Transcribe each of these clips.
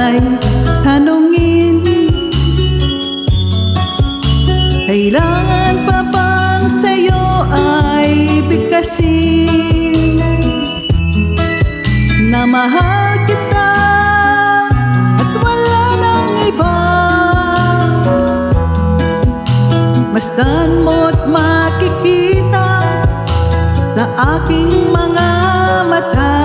ay tanungin, kailangan pa bang sa'yo ay bigkasin na mahal kita at wala nang iba? Masdan mo't makikita sa aking mga mata.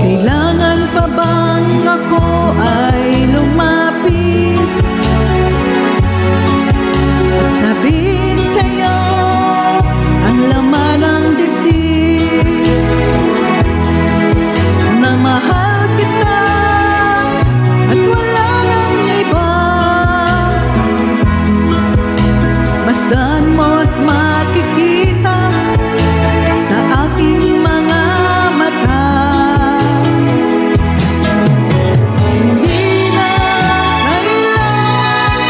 Kailangan pa bang ako ay lumapit at sabihin sa'yo ang laman ng dibdib na mahal kita at wala nang iba? Masdan mo't makikita sa aking mga mata. Hindi na kailangan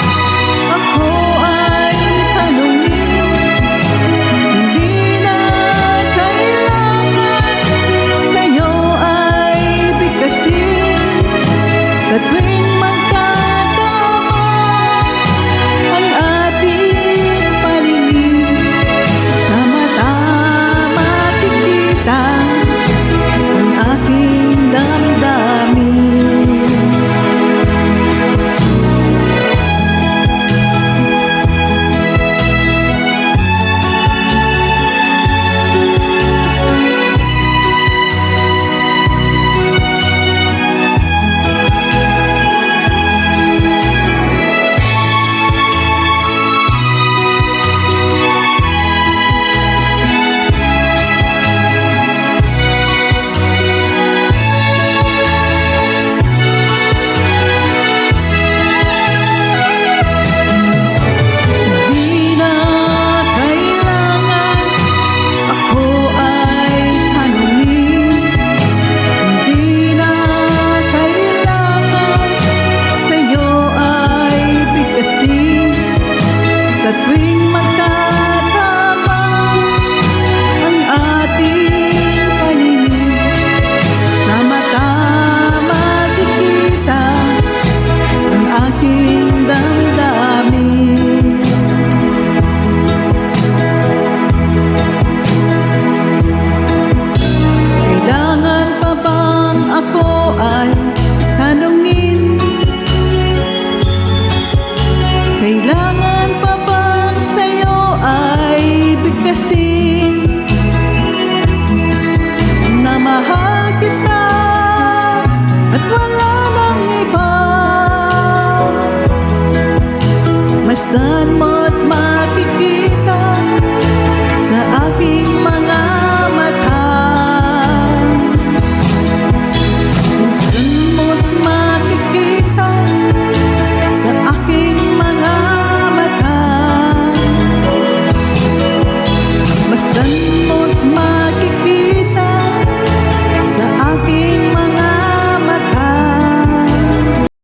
ako ay tanungin, hindi na kailangan sa'yo ay bigkasin sa tuwing magkatama ang ating paningin. Sa mata makikita ang aking damdamin. Sa tuwing magkatama ang ating paningin, sa mata makikita ang aking damdamin. Kailangan pa bang ako ay tanungin, kailangan pa bang sa'yo ay bigkasin